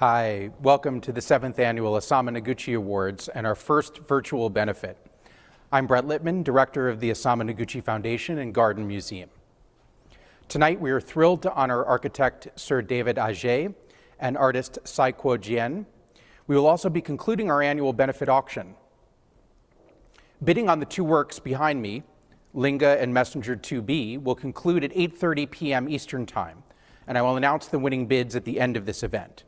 Hi, welcome to the 7th Annual Isamu Noguchi Awards and our first virtual benefit. I'm Brett Littman, Director of the Isamu Noguchi Foundation and Garden Museum. Tonight we are thrilled to honor architect Sir David Adjaye and artist Cai Guo-Qiang. We will also be concluding our annual benefit auction. Bidding on the two works behind me, Linga and Messenger 2B, will conclude at 8:30 p.m. Eastern Time, and I will announce the winning bids at the end of this event.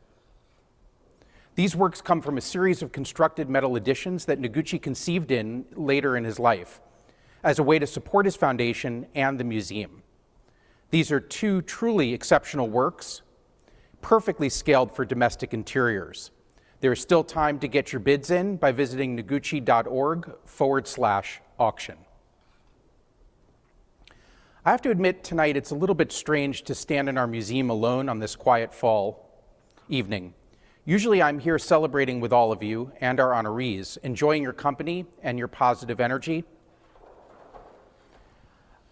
These works come from a series of constructed metal additions that Noguchi conceived in later in his life as a way to support his foundation and the museum. These are two truly exceptional works, perfectly scaled for domestic interiors. There is still time to get your bids in by visiting noguchi.org/auction. I have to admit tonight it's a little bit strange to stand in our museum alone on this quiet fall evening. Usually I'm here celebrating with all of you and our honorees, enjoying your company and your positive energy.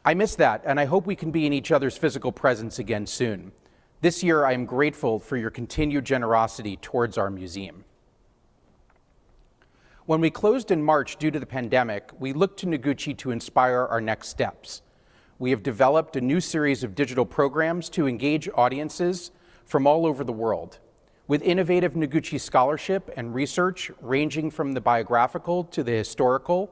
I miss that, and I hope we can be in each other's physical presence again soon. This year, I am grateful for your continued generosity towards our museum. When we closed in March due to the pandemic, we looked to Noguchi to inspire our next steps. We have developed a new series of digital programs to engage audiences from all over the world, with innovative Noguchi scholarship and research ranging from the biographical to the historical,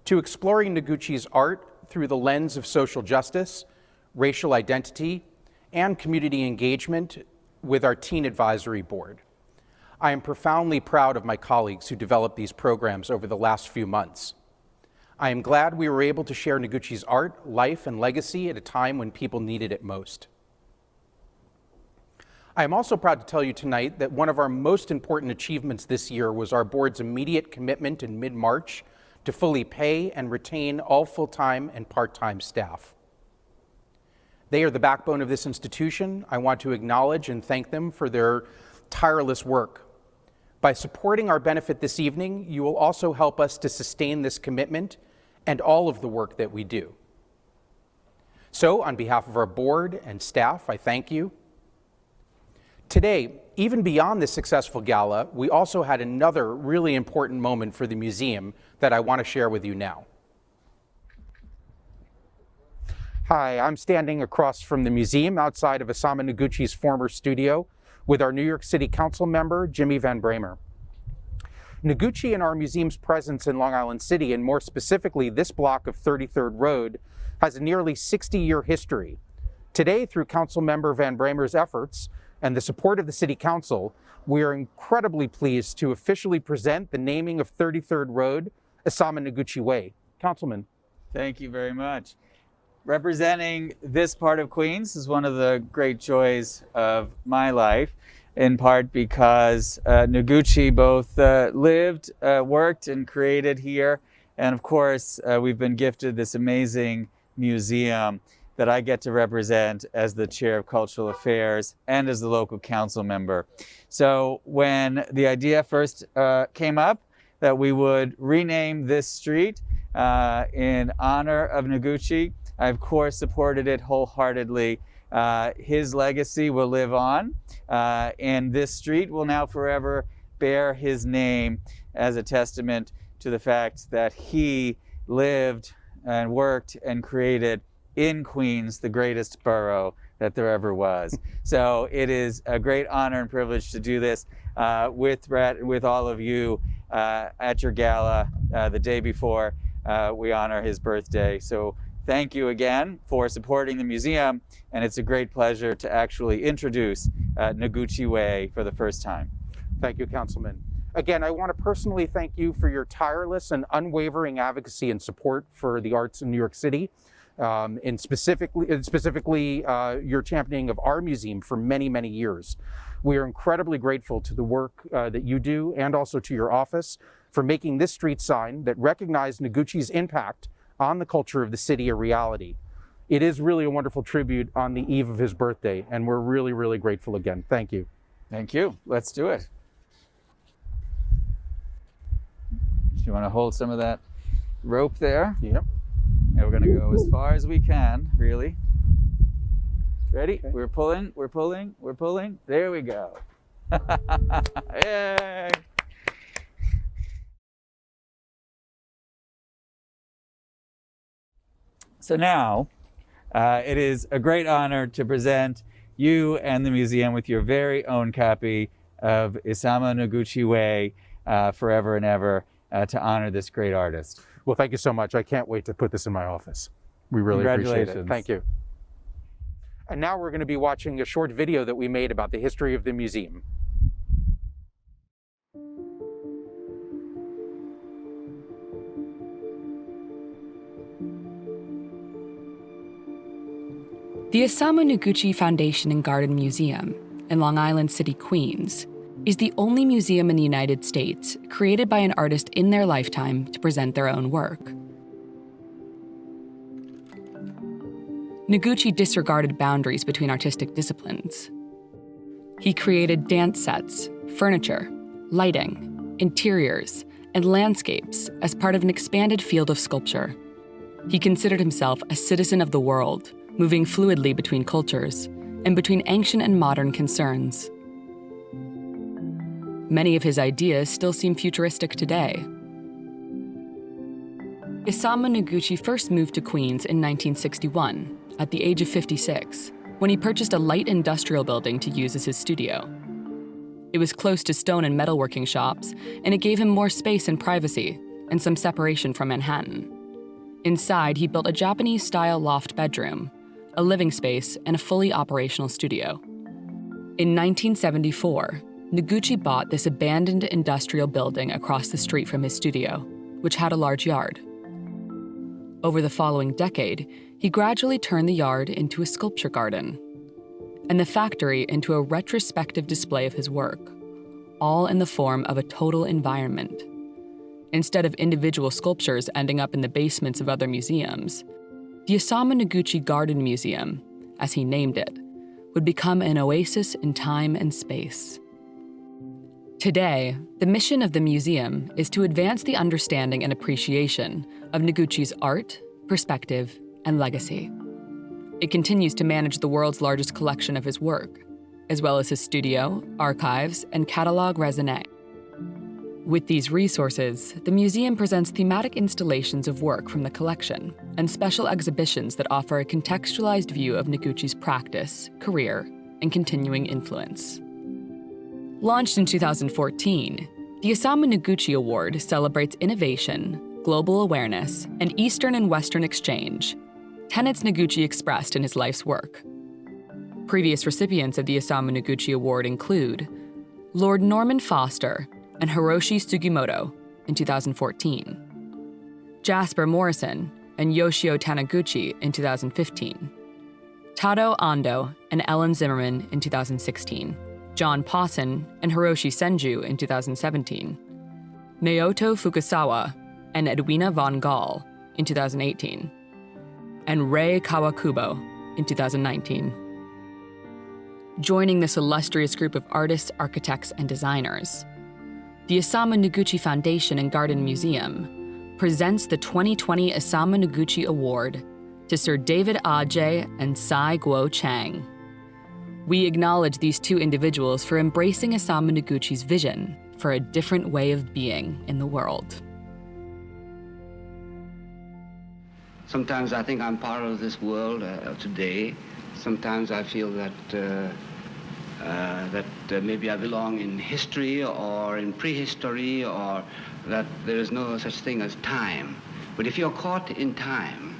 to exploring Noguchi's art through the lens of social justice, racial identity, and community engagement with our Teen Advisory Board. I am profoundly proud of my colleagues who developed these programs over the last few months. I am glad we were able to share Noguchi's art, life, and legacy at a time when people needed it most. I am also proud to tell you tonight that one of our most important achievements this year was our board's immediate commitment in mid-March to fully pay and retain all full-time and part-time staff. They are the backbone of this institution. I want to acknowledge and thank them for their tireless work. By supporting our benefit this evening, you will also help us to sustain this commitment and all of the work that we do. So, on behalf of our board and staff, I thank you. Today, even beyond this successful gala, we also had another really important moment for the museum that I want to share with you now. Hi, I'm standing across from the museum outside of Isamu Noguchi's former studio with our New York City Council member, Jimmy Van Bramer. Noguchi and our museum's presence in Long Island City, and more specifically this block of 33rd Road, has a nearly 60-year history. Today, through Council member Van Bramer's efforts and the support of the City Council, we are incredibly pleased to officially present the naming of 33rd Road Isamu Noguchi Way. Councilman. Thank you very much. Representing this part of Queens is one of the great joys of my life, in part because Noguchi both lived, worked, and created here. And of course, we've been gifted this amazing museum that I get to represent as the Chair of Cultural Affairs and as the local council member. So when the idea first came up that we would rename this street in honor of Noguchi, I of course supported it wholeheartedly. His legacy will live on, and this street will now forever bear his name as a testament to the fact that he lived and worked and created in Queens, the greatest borough that there ever was. So it is a great honor and privilege to do this with Brett, with all of you at your gala the day before we honor his birthday. So thank you again for supporting the museum, and it's a great pleasure to actually introduce Noguchi Way for the first time. Thank you, Councilman. Again, I want to personally thank you for your tireless and unwavering advocacy and support for the arts in New York City. And specifically your championing of our museum for many, many years. We are incredibly grateful to the work that you do and also to your office for making this street sign that recognized Noguchi's impact on the culture of the city a reality. It is really a wonderful tribute on the eve of his birthday, and we're really, really grateful again. Thank you. Thank you. Let's do it. Do you want to hold some of that rope there? Yep. And we're going to go as far as we can, really. Ready? Okay. We're pulling. There we go. Yay! So now, it is a great honor to present you and the museum with your very own copy of Isamu Noguchi Award, Forever and Ever, to honor this great artist. Well, thank you so much. I can't wait to put this in my office. We really appreciate it. Congratulations. Thank you. And now we're going to be watching a short video that we made about the history of the museum. The Isamu Noguchi Foundation and Garden Museum in Long Island City, Queens, is the only museum in the United States created by an artist in their lifetime to present their own work. Noguchi disregarded boundaries between artistic disciplines. He created dance sets, furniture, lighting, interiors, and landscapes as part of an expanded field of sculpture. He considered himself a citizen of the world, moving fluidly between cultures and between ancient and modern concerns. Many of his ideas still seem futuristic today. Isamu Noguchi first moved to Queens in 1961, at the age of 56, when he purchased a light industrial building to use as his studio. It was close to stone and metalworking shops, and it gave him more space and privacy, and some separation from Manhattan. Inside, he built a Japanese-style loft bedroom, a living space, and a fully operational studio. In 1974, Noguchi bought this abandoned industrial building across the street from his studio, which had a large yard. Over the following decade, he gradually turned the yard into a sculpture garden, and the factory into a retrospective display of his work, all in the form of a total environment. Instead of individual sculptures ending up in the basements of other museums, the Isamu Noguchi Garden Museum, as he named it, would become an oasis in time and space. Today, the mission of the museum is to advance the understanding and appreciation of Noguchi's art, perspective, and legacy. It continues to manage the world's largest collection of his work, as well as his studio, archives, and catalog raisonné. With these resources, the museum presents thematic installations of work from the collection and special exhibitions that offer a contextualized view of Noguchi's practice, career, and continuing influence. Launched in 2014, the Isamu Noguchi Award celebrates innovation, global awareness, and Eastern and Western exchange, tenets Noguchi expressed in his life's work. Previous recipients of the Isamu Noguchi Award include Lord Norman Foster and Hiroshi Sugimoto in 2014, Jasper Morrison and Yoshio Taniguchi in 2015, Tado Ando and Ellen Zimmerman in 2016, John Pawson and Hiroshi Senju in 2017, Naoto Fukusawa and Edwina von Gall in 2018, and Rei Kawakubo in 2019. Joining this illustrious group of artists, architects, and designers, the Isamu Noguchi Foundation and Garden Museum presents the 2020 Isamu Noguchi Award to Sir David Adjaye and Cai Guo-Qiang. We acknowledge these two individuals for embracing Isamu Noguchi's vision for a different way of being in the world. Sometimes I think I'm part of this world today. Sometimes I feel that maybe I belong in history or in prehistory, or that there is no such thing as time. But if you're caught in time,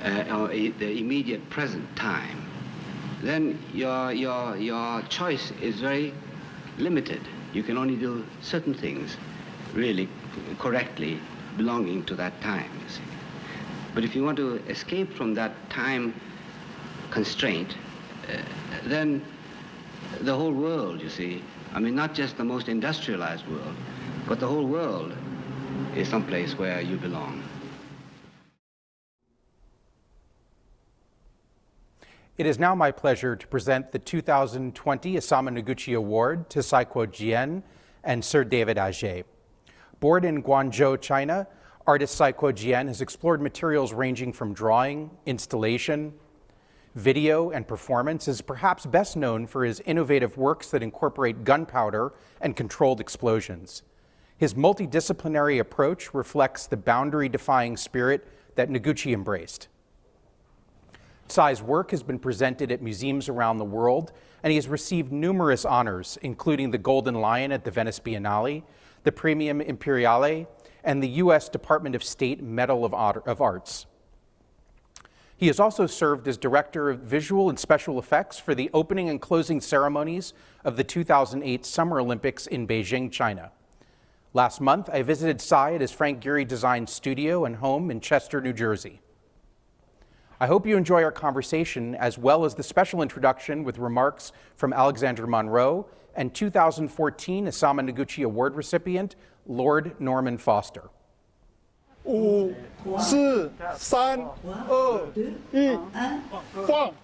or the immediate present time, then your choice is very limited. You can only do certain things really correctly belonging to that time, you see. But if you want to escape from that time constraint, then the whole world, you see, I mean, not just the most industrialized world, but the whole world is someplace where you belong. It is now my pleasure to present the 2020 Isamu Noguchi Award to Cai Guo-Qiang and Sir David Adjaye. Born in Guangzhou, China, artist Cai Guo-Qiang has explored materials ranging from drawing, installation, video, and performance, is perhaps best known for his innovative works that incorporate gunpowder and controlled explosions. His multidisciplinary approach reflects the boundary-defying spirit that Noguchi embraced. Cai's work has been presented at museums around the world, and he has received numerous honors, including the Golden Lion at the Venice Biennale, the Premium Imperiale, and the U.S. Department of State Medal of Arts. He has also served as Director of Visual and Special Effects for the opening and closing ceremonies of the 2008 Summer Olympics in Beijing, China. Last month, I visited Cai at his Frank Gehry Design studio and home in Chester, New Jersey. I hope you enjoy our conversation, as well as the special introduction with remarks from Alexandra Munroe and 2014 Isamu Noguchi Award recipient, Lord Norman Foster. 5、4、3、2、1，放。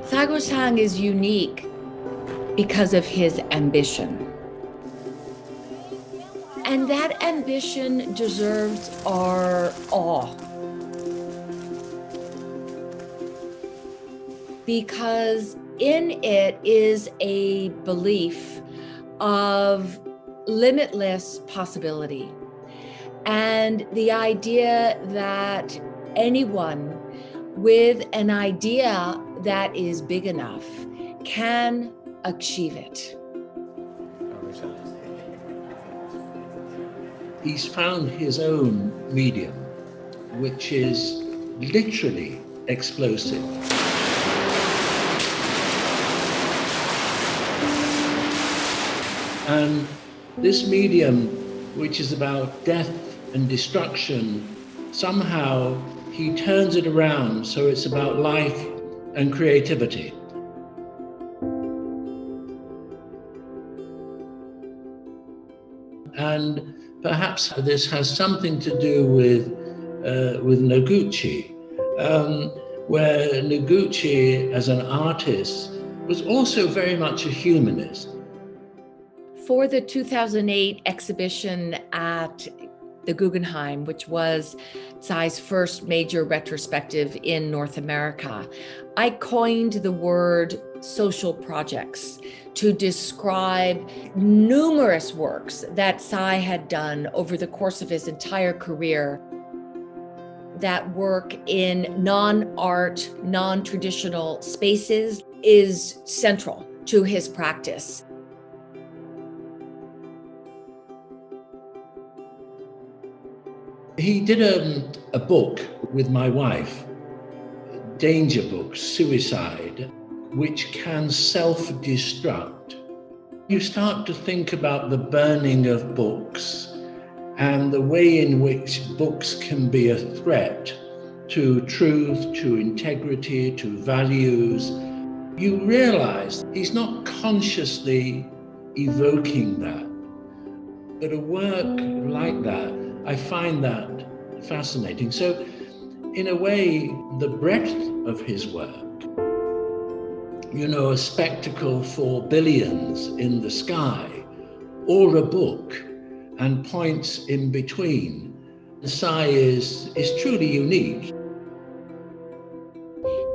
Cai Guo-Qiang is unique because of his ambition. And that ambition deserves our awe. Because in it is a belief of limitless possibility and the idea that anyone with an idea that is big enough can achieve it. He's found his own medium, which is literally explosive. And this medium, which is about death and destruction, somehow he turns it around so it's about life and creativity. And perhaps this has something to do with Noguchi, where Noguchi, as an artist, was also very much a humanist. For the 2008 exhibition at the Guggenheim, which was Cai's first major retrospective in North America, I coined the word social projects to describe numerous works that Cai had done over the course of his entire career that work in non-art, non-traditional spaces is central to his practice. He did a book with my wife, danger books, suicide, which can self-destruct. You start to think about the burning of books and the way in which books can be a threat to truth, to integrity, to values. You realize he's not consciously evoking that, but a work like that, I find that fascinating. So in a way, the breadth of his work, you know, a spectacle for billions in the sky, or a book, and points in between. Cai is truly unique.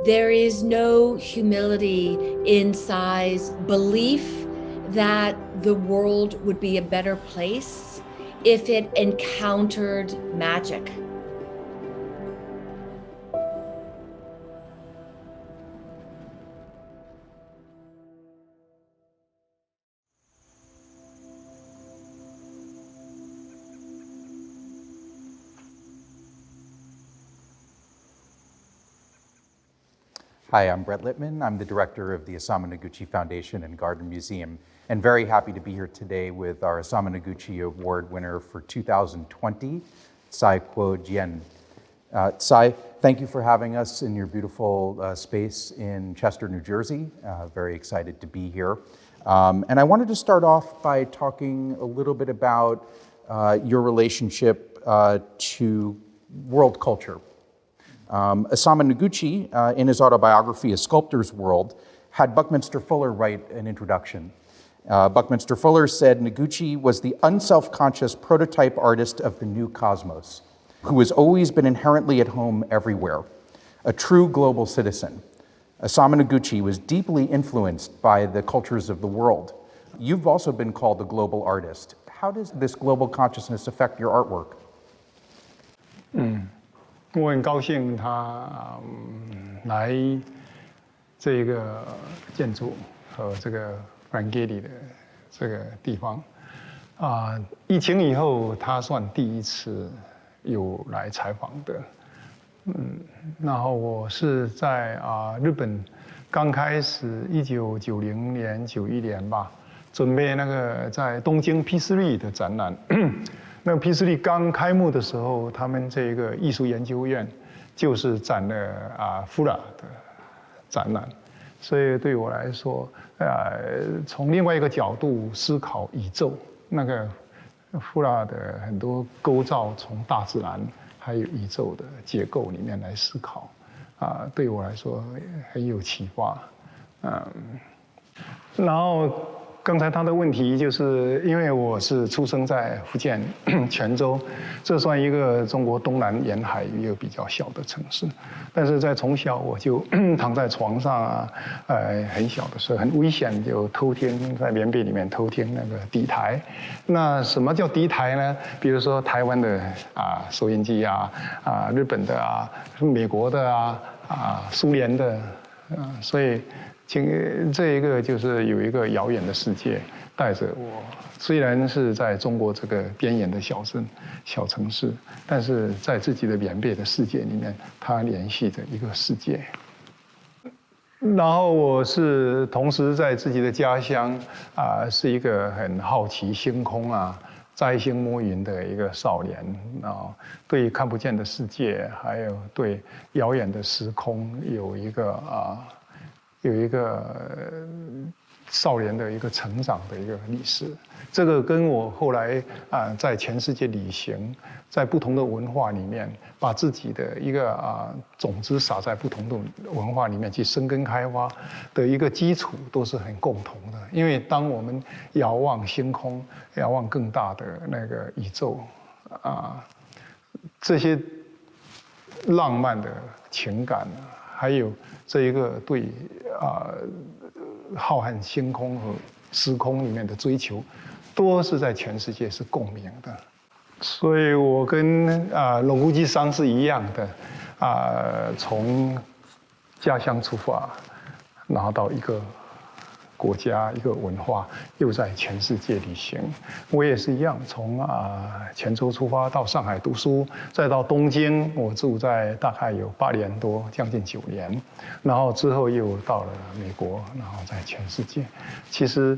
There is no humility in Cai's belief that the world would be a better place if it encountered magic. Hi, I'm Brett Littman. I'm the director of the Isamu Noguchi Foundation and Garden Museum. and very happy to be here today with our Isamu Noguchi Award winner for 2020, Cai Guo-Qiang. Cai, thank you for having us in your beautiful space in Chester, New Jersey. Very excited to be here. And I wanted to start off by talking a little bit about your relationship to world culture. Isamu Noguchi, in his autobiography, A Sculptor's World, had Buckminster Fuller write an introduction. Buckminster Fuller said Noguchi was the unself-conscious prototype artist of the new cosmos, who has always been inherently at home everywhere, a true global citizen. Isamu Noguchi was deeply influenced by the cultures of the world. You've also been called a global artist. How does this global consciousness affect your artwork? 我很高兴他来这个建筑和这个 Brangeli 的这个地方疫情以后他算第一次有来采访的。然后我是在日本刚开始1990年91年吧，准备那个在东京 P3 的展览。那个 P3 刚开幕的时候，他们这个艺术研究院就是展了Fuller 的展览，所以对我来说，从另外一个角度思考宇宙，那个Fuller的很多构造，从大自然还有宇宙的结构里面来思考，对我来说很有启发，然后。刚才他的问题就是，因为我是出生在福建泉州，这算一个中国东南沿海一个比较小的城市，但是在从小我就躺在床上很小的时候很危险，就偷听在棉被里面偷听那个敌台。那什么叫敌台呢？比如说台湾的收音机日本的美国的苏联的所以。这一个就是有一个遥远的世界带着我，虽然是在中国这个边缘的小城市，但是在自己的棉被的世界里面，它联系着一个世界。然后我是同时在自己的家乡是一个很好奇星空摘星摸云的一个少年对看不见的世界，还有对遥远的时空有一个少年的一个成长的一个历史，这个跟我后来在全世界旅行，在不同的文化里面，把自己的一个种子撒在不同的文化里面去生根开花的一个基础，都是很共同的。因为当我们遥望星空，遥望更大的那个宇宙这些浪漫的情感，还有这一个对浩瀚星空和时空里面的追求，都是在全世界是共鸣的。所以我跟Noguchi桑是一样的从家乡出发，然后到一个国家一个文化，又在全世界旅行。我也是一样，从泉州出发到上海读书，再到东京，我住在大概有8年多，将近9年，然后之后又到了美国，然后在全世界。其实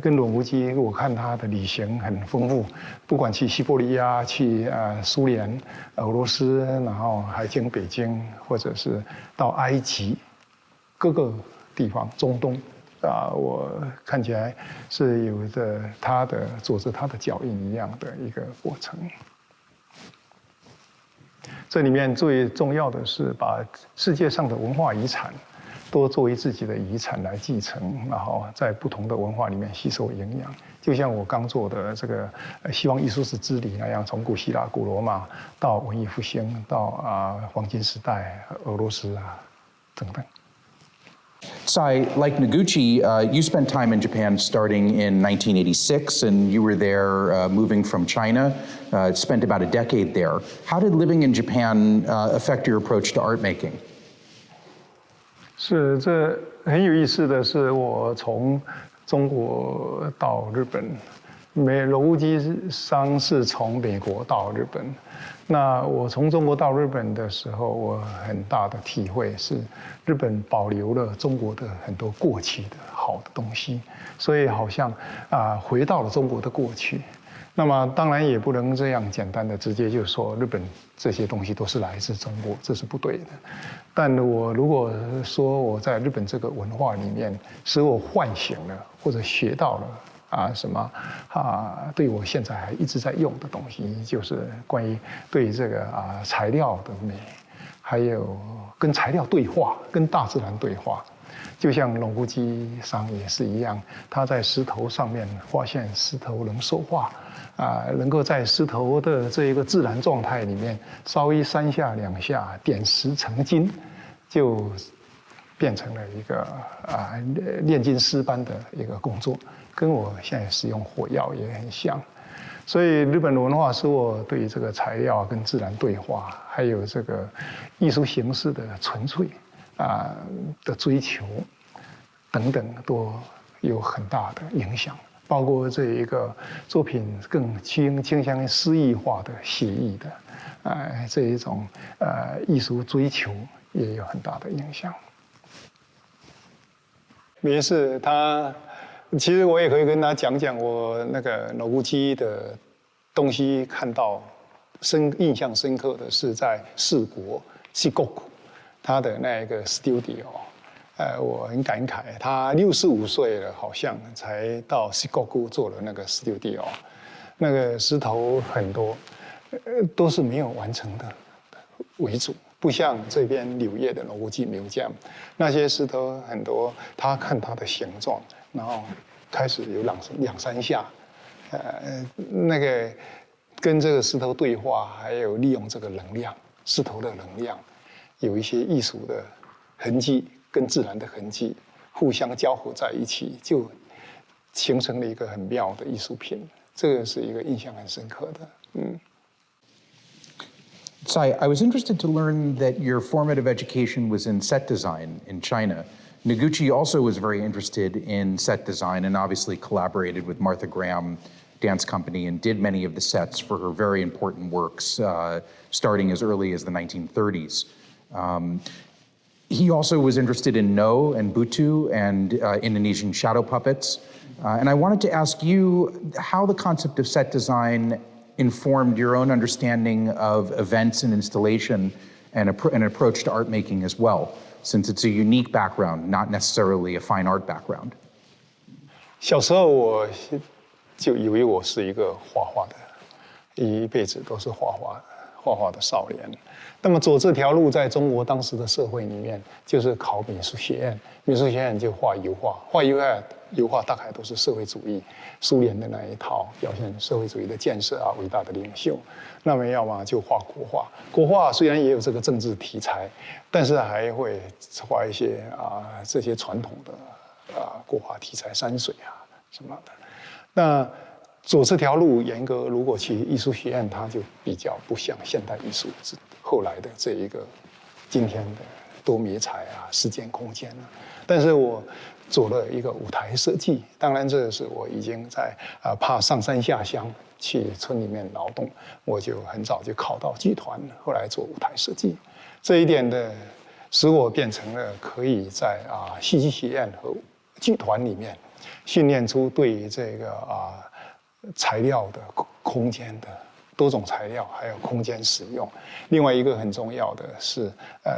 跟Noguchi，我看他的旅行很丰富，不管去西伯利亚、去苏联、俄罗斯，然后还经北京，或者是到埃及，各个地方，中东。我看起来是有着走着他的脚印一样的一个过程。这里面最重要的是把世界上的文化遗产都作为自己的遗产来继承，然后在不同的文化里面吸收营养。就像我刚做的这个希望艺术史之旅那样，从古希腊、古罗马到文艺复兴，到黄金时代、俄罗斯等等。Cai, like Noguchi, you spent time in Japan starting in 1986, and you were there moving from China, spent about a decade there. How did living in Japan affect your approach to art making? 是，这很有意思的是，我从中国到日本， Noguchi商是从美国到日本。那我从中国到日本的时候，我很大的体会是，日本保留了中国的很多过去的好的东西，所以好像回到了中国的过去。那么当然也不能这样简单的直接就说日本这些东西都是来自中国，这是不对的。但我如果说我在日本这个文化里面，使我唤醒了或者学到了。对我现在还一直在用的东西，就是关于对这个材料的美，还有跟材料对话，跟大自然对话。就像Noguchi商也是一样，他在石头上面发现石头能说话，能够在石头的这一个自然状态里面，稍微3下2下点石成金，就变成了一个炼金师般的一个工作。跟我现在使用火药也很像，所以日本文化使我对这个材料跟自然对话，还有这个艺术形式的纯粹的追求等等，都有很大的影响。包括这一个作品更倾向于诗意化的写意的这一种艺术追求也有很大的影响。没事，其实我也可以跟他讲讲我那个Noguchi的东西，看到印象深刻的是在四国Shikoku他的那一个 studio，我很感慨，他65岁了，好像才到Shikoku做了那个 studio， 那个石头很多，都是没有完成的为主。不像这边纽约的Noguchi Museum，那些石头很多，他看它的形状，然后开始有2、3下，那个跟这个石头对话，还有利用这个能量，石头的能量，有一些艺术的痕迹跟自然的痕迹互相交合在一起，就形成了一个很妙的艺术品。这个是一个印象很深刻的，Cai, I was interested to learn that your formative education was in set design in China. Noguchi also was very interested in set design and obviously collaborated with Martha Graham Dance Company and did many of the sets for her very important works, starting as early as the 1930s. He also was interested in No and Butu and Indonesian shadow puppets. And I wanted to ask you how the concept of set design informed your own understanding of events and installation and an approach to art making as well, since it's a unique background, not necessarily a fine art background. 小时候我就以为我是一个画画的，一辈子都是画画的少年。那么走这条路，在中国当时的社会里面，就是考美术学院，美术学院就画油画，油画大概都是社会主义苏联的那一套，表现社会主义的建设伟大的领袖。那么要么就画国画，国画虽然也有这个政治题材，但是还会画一些这些传统的国画题材，山水什么的。那走这条路，严格如果去艺术学院，它就比较不像现代艺术后来的这一个今天的多媒材时间空间但是我做了一个舞台设计，当然这是我已经在怕上山下乡去村里面劳动，我就很早就考到剧团，后来做舞台设计。这一点的使我变成了可以在戏剧学院和剧团里面训练出对于这个材料的空间的多种材料还有空间使用。另外一个很重要的是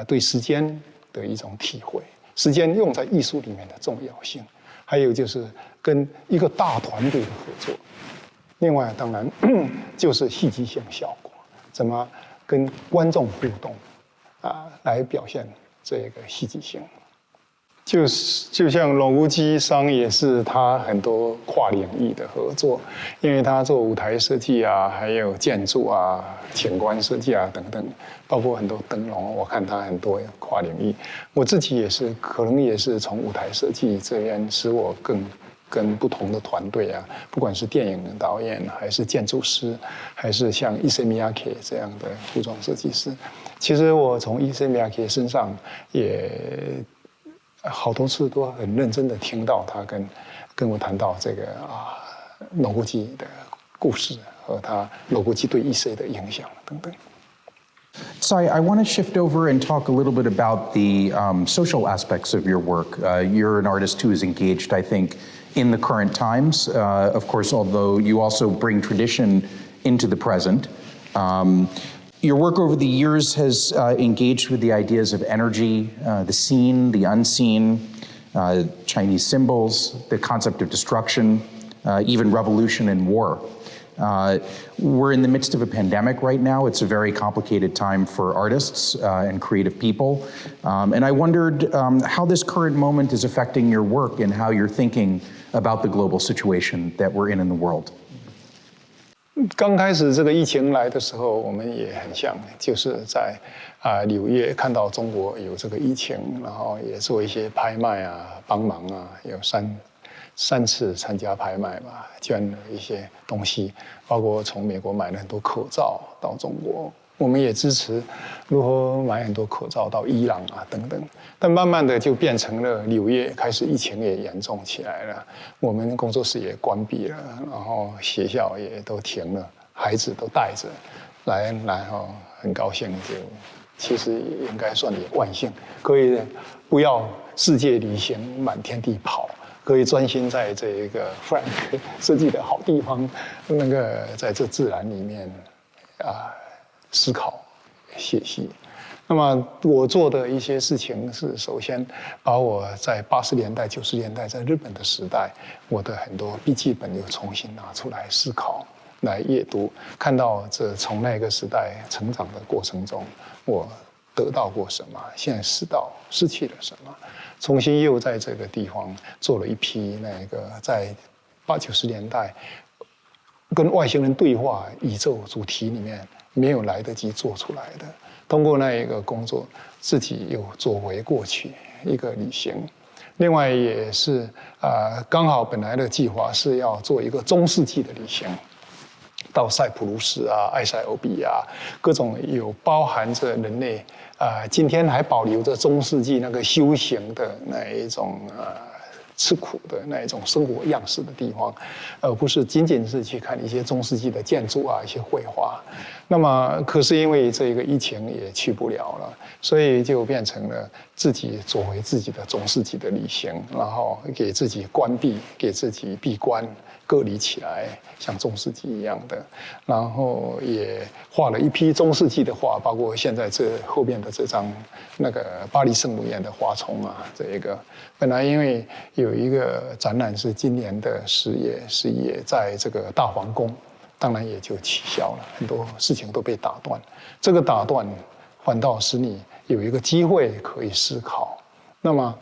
对时间的一种体会，时间用在艺术里面的重要性，还有就是跟一个大团队的合作。另外当然就是戏剧性效果，怎么跟观众互动来表现这个戏剧性。就像Noguchi商也是他很多跨领域的合作，因为他做舞台设计还有建筑景观设计等等，包括很多灯笼，我看他很多跨领域。我自己也是，可能也是从舞台设计这边使我更跟不同的团队不管是电影导演还是建筑师，还是像Isamu Noguchi这样的服装设计师，其实我从Isamu Noguchi身上也好多次都很认真的听到他跟我谈到这个 Noguchi 的故事和他 Noguchi 对艺术的影响等等。So I want to shift over and talk a little bit about the social aspects of your work. You're an artist who is engaged, I think, in the current times, of course, although you also bring tradition into the present. Your work over the years has engaged with the ideas of energy, the seen, the unseen, Chinese symbols, the concept of destruction, even revolution and war. We're in the midst of a pandemic right now. It's a very complicated time for artists and creative people. And I wondered how this current moment is affecting your work and how you're thinking about the global situation that we're in the world. 刚开始这个疫情来的时候，我们也很像，就是在纽约看到中国有这个疫情，然后也做一些拍卖啊，帮忙啊，有三次参加拍卖吧，捐了一些东西，包括从美国买了很多口罩到中国，我们也支持如何买很多口罩到伊朗啊等等。但慢慢的就变成了纽约开始疫情也严重起来了，我们工作室也关闭了，然后学校也都停了，孩子都带着来，然后很高兴就，其实应该算也万幸，可以不要世界旅行满天地跑。可以专心在这一个 Frank 设计的好地方，那个在这自然里面思考学习。那么我做的一些事情是，首先把我在80年代、90年代在日本的时代，我的很多笔记本又重新拿出来思考、来阅读，看到这从那个时代成长的过程中，我得到过什么，现在失去了什么。重新又在这个地方做了一批那个在80、90年代跟外星人对话宇宙主题里面没有来得及做出来的，通过那一个工作，自己又做回过去一个旅行。另外也是刚好本来的计划是要做一个中世纪的旅行，到塞浦路斯啊、埃塞俄比亚，各种有包含着人类今天还保留着中世纪那个修行的那一种吃苦的那一种生活样式的地方，而不是仅仅是去看一些中世纪的建筑啊、一些绘画。那么，可是因为这个疫情也去不了了，所以就变成了自己做回自己的中世纪的旅行，然后给自己关闭，给自己闭关。隔离起来，像中世纪一样的，然后也画了一批中世纪的画，包括现在这后边的这张那个巴黎圣母院的花丛啊，这一个本来因为有一个展览是今年的10月、11月，在这个大皇宫，当然也就取消了，很多事情都被打断。这个打断反倒使你有一个机会可以思考。那么。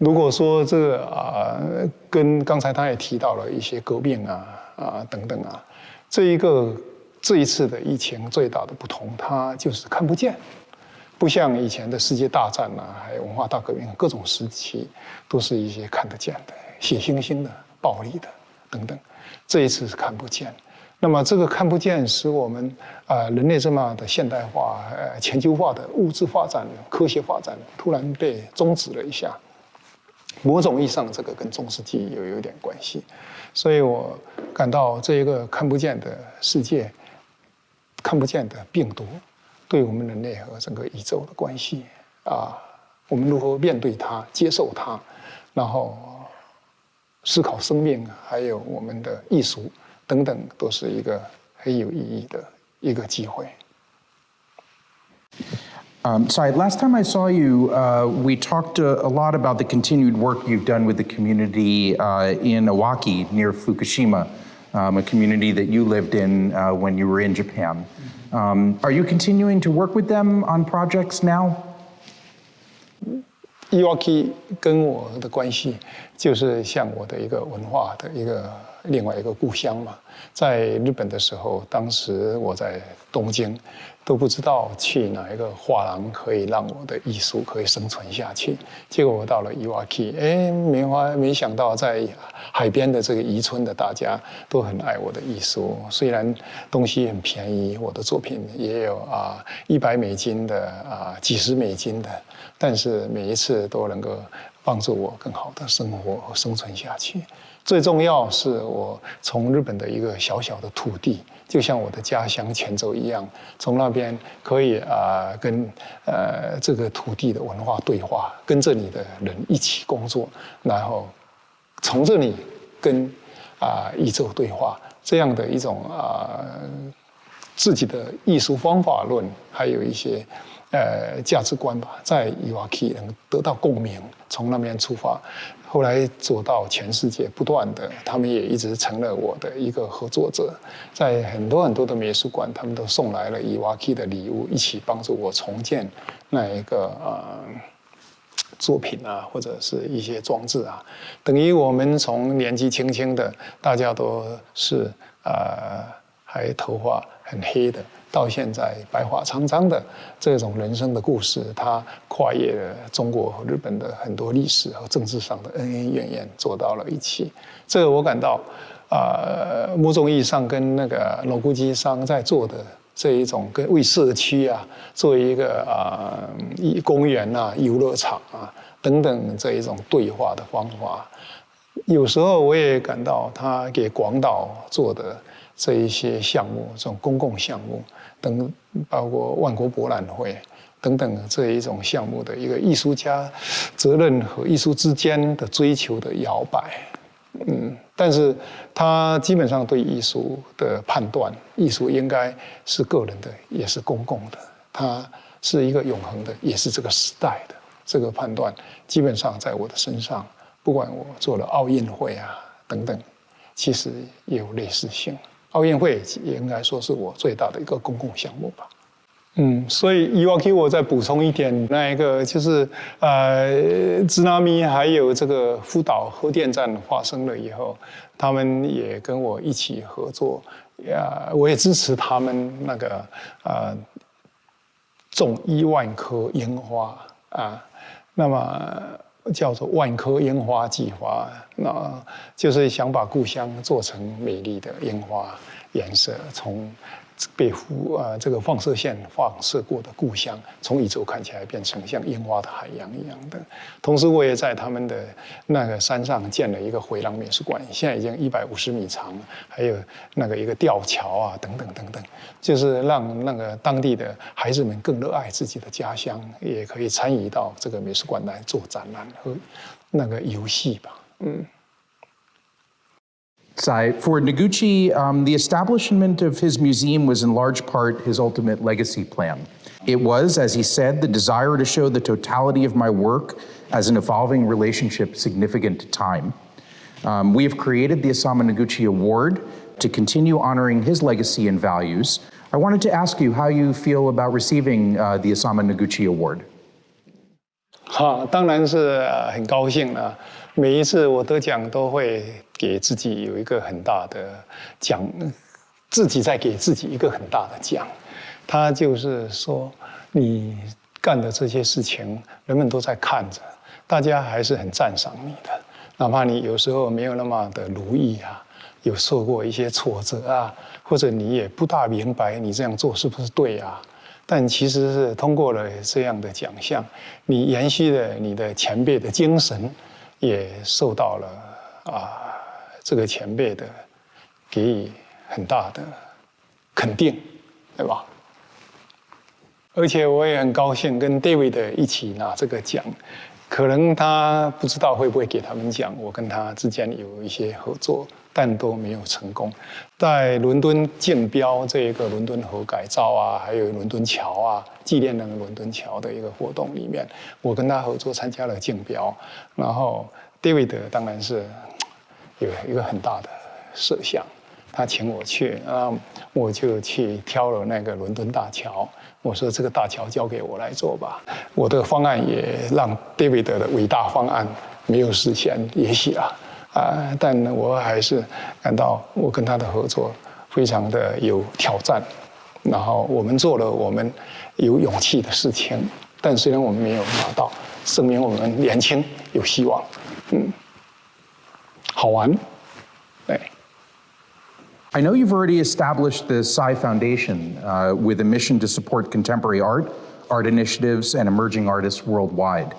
如果说这个跟刚才他也提到了一些革命等等这一次的疫情最大的不同，它就是看不见，不像以前的世界大战还有文化大革命各种时期，都是一些看得见的、血腥腥的、暴力的等等。这一次是看不见。那么这个看不见，使我们人类这么的现代化、全球化的物质发展、科学发展，突然被终止了一下。某种意义上，这个跟中世纪有点关系，所以我感到这一个看不见的世界、看不见的病毒，对我们人类和整个宇宙的关系我们如何面对它、接受它，然后思考生命，还有我们的艺术等等，都是一个很有意义的一个机会。Sorry, last time I saw you, we talked a lot about the continued work you've done with the community in Iwaki near Fukushima, a community that you lived in when you were in Japan. Are you continuing to work with them on projects now? Iwaki 跟我的关系就是像我的一个文化的另外一个故乡嘛。在日本的时候，当时我在东京，都不知道去哪一个画廊可以让我的艺术可以生存下去。结果我到了 Iwaki， 没想到在海边的这个渔村的大家都很爱我的艺术。虽然东西很便宜，我的作品也有$100的几十美金的，但是每一次都能够帮助我更好的生活和生存下去。最重要是我从日本的一个小小的土地，就像我的家乡泉州一样，从那边可以跟这个土地的文化对话，跟这里的人一起工作，然后从这里跟宇宙对话，这样的一种自己的艺术方法论，还有一些价值观吧，在伊瓦基能得到共鸣，从那边出发，后来走到全世界，不断的，他们也一直成了我的一个合作者，在很多很多的美术馆，他们都送来了伊瓦基的礼物，一起帮助我重建那一个作品啊，或者是一些装置啊，等于我们从年纪轻轻的，大家都是还头发很黑的，到现在白发苍苍的这种人生的故事，它跨越了中国和日本的很多历史和政治上的恩恩怨怨，走到了一起。这个我感到某种意义上跟那个Noguchi商在做的这一种跟为社区做一个公园游乐场等等这一种对话的方法，有时候我也感到他给广岛做的这一些项目，这种公共项目等，包括万国博览会等等这一种项目的一个艺术家责任和艺术之间的追求的摇摆。但是他基本上对艺术的判断，艺术应该是个人的，也是公共的，它是一个永恒的，也是这个时代的。这个判断基本上在我的身上，不管我做了奥运会等等，其实也有类似性。奥运会也应该说是我最大的一个公共项目吧。所以伊瓦基我再补充一点，那一个就是津波还有这个福岛核电站发生了以后，他们也跟我一起合作，我也支持他们那个种1万棵樱花那么叫做万棵樱花计划，那就是想把故乡做成美丽的樱花颜色，从被这个放射线放射过的故乡，从宇宙看起来变成像樱花的海洋一样的。同时，我也在他们的那个山上建了一个回廊美术馆，现在已经150米长，还有那个一个吊桥等等等等，就是让那个当地的孩子们更热爱自己的家乡，也可以参与到这个美术馆来做展览和那个游戏吧。For Noguchi, the establishment of his museum was in large part his ultimate legacy plan. It was, as he said, the desire to show the totality of my work as an evolving relationship significant to time. We have created the Isamu Noguchi Award to continue honoring his legacy and values. I wanted to ask you how you feel about receiving the Isamu Noguchi Award. 当然是很高兴了。每一次我得奖都会给自己有一个很大的奖，自己在给自己一个很大的奖。他就是说，你干的这些事情，人们都在看着，大家还是很赞赏你的，哪怕你有时候没有那么的如意有受过一些挫折或者你也不大明白你这样做是不是对但其实是通过了这样的奖项，你延续了你的前辈的精神，也受到了这个前辈的给予很大的肯定，对吧？而且我也很高兴跟 David 一起拿这个奖，可能他不知道会不会给他们奖，我跟他之间有一些合作，但都没有成功。在伦敦竞标这个伦敦河改造还有伦敦桥纪念那个伦敦桥的一个活动里面，我跟他合作参加了竞标，然后 David 当然是有一个很大的设想，他请我去，我就去挑了那个伦敦大桥。我说这个大桥交给我来做吧，我的方案也让 David 的伟大方案没有实现，也许但我还是感到我跟他的合作非常的有挑战，然后我们做了我们有勇气的事情，但虽然我们没有拿到，证明我们年轻有希望，好玩，对。I know you've already established the Cai Foundation with a mission to support contemporary art initiatives, and emerging artists worldwide.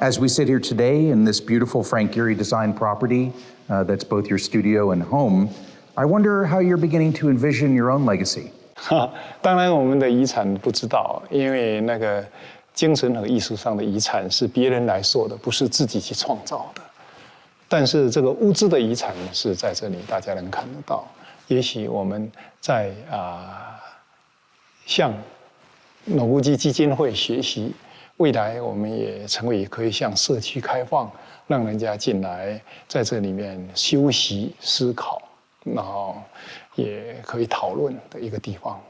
As we sit here today in this beautiful Frank Gehry designed property that's both your studio and home, I wonder how you're beginning to envision your own legacy. 当然，我们的遗产不知道，因为那个精神和艺术上的遗产是别人来说的，不是自己去创造的。但是这个物质的遗产是在这里，大家能看得到。也许我们在向Noguchi基金会学习，未来我们也成为可以向社区开放，让人家进来，在这里面休息、思考，然后也可以讨论的一个地方。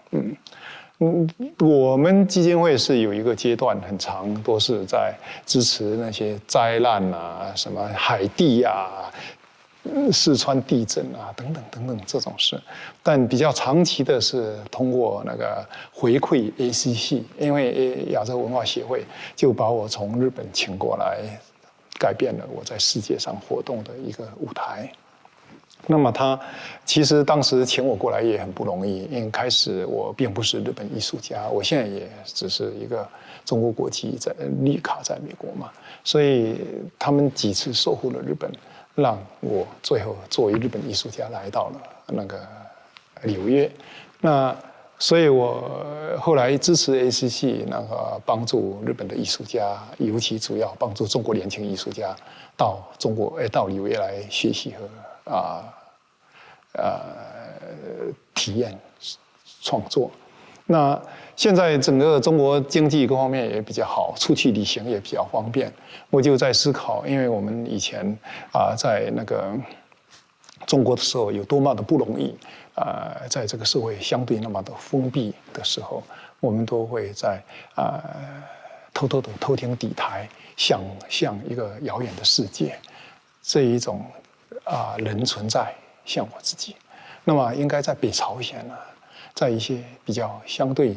我们基金会是有一个阶段很长，都是在支持那些灾难啊，什么海地啊、四川地震啊等等这种事。但比较长期的是通过那个回馈 ACC， 因为亚洲文化协会就把我从日本请过来，改变了我在世界上活动的一个舞台。那么他其实当时请我过来也很不容易，因为开始我并不是日本艺术家，我现在也只是一个中国国籍，在绿卡在美国嘛，所以他们几次说服了日本，让我最后作为日本艺术家来到了那个纽约。那所以我后来支持 ACC 那个帮助日本的艺术家，尤其主要帮助中国年轻艺术家到纽约来学习和体验创作。那现在整个中国经济各方面也比较好，出去旅行也比较方便。我就在思考，因为我们以前在那个中国的时候有多么的不容易，在这个社会相对那么的封闭的时候，我们都会在偷偷的偷天底台，想象一个遥远的世界，这一种人存在，像我自己，那么应该在北朝鲜呢，在一些比较相对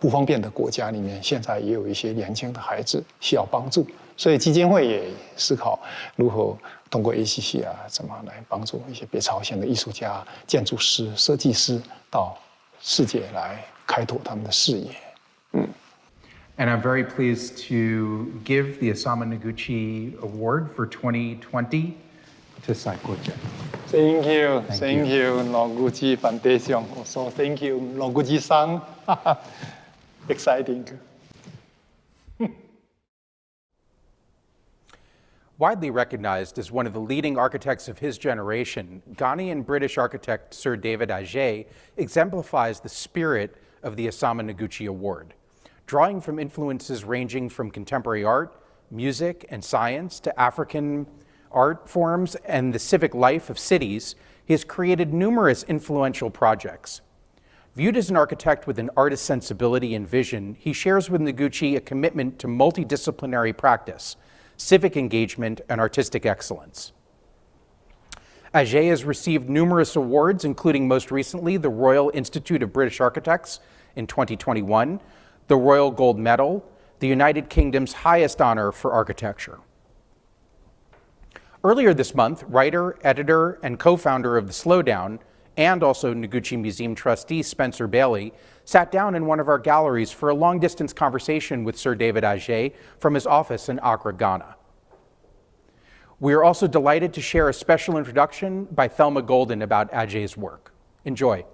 不方便的国家里面，现在也有一些年轻的孩子需要帮助，所以基金会也思考如何通过 ACC 怎么来帮助一些北朝鲜的艺术家、建筑师、设计师到世界来开拓他们的视野。And I'm very pleased to give the Isamu Noguchi Award for 2020 to Cai Guo-Qiang. Thank you, Noguchi Foundation. Also, thank you, Noguchi-san. Exciting. Widely recognized as one of the leading architects of his generation, Ghanaian British architect Sir David Adjaye exemplifies the spirit of the Isamu Noguchi Award. Drawing from influences ranging from contemporary art, music, and science to African art forms and the civic life of cities, he has created numerous influential projects. Viewed as an architect with an artist's sensibility and vision, he shares with Noguchi a commitment to multidisciplinary practice, civic engagement, and artistic excellence. Adjaye has received numerous awards, including most recently the Royal Institute of British Architects in 2021, the Royal Gold Medal, the United Kingdom's highest honor for architecture. Earlier this month, writer, editor, and co-founder of the Slowdown, and also Noguchi Museum trustee Spencer Bailey, sat down in one of our galleries for a long-distance conversation with Sir David Adjaye from his office in Accra, Ghana. We are also delighted to share a special introduction by Thelma Golden about Adjaye's work. Enjoy.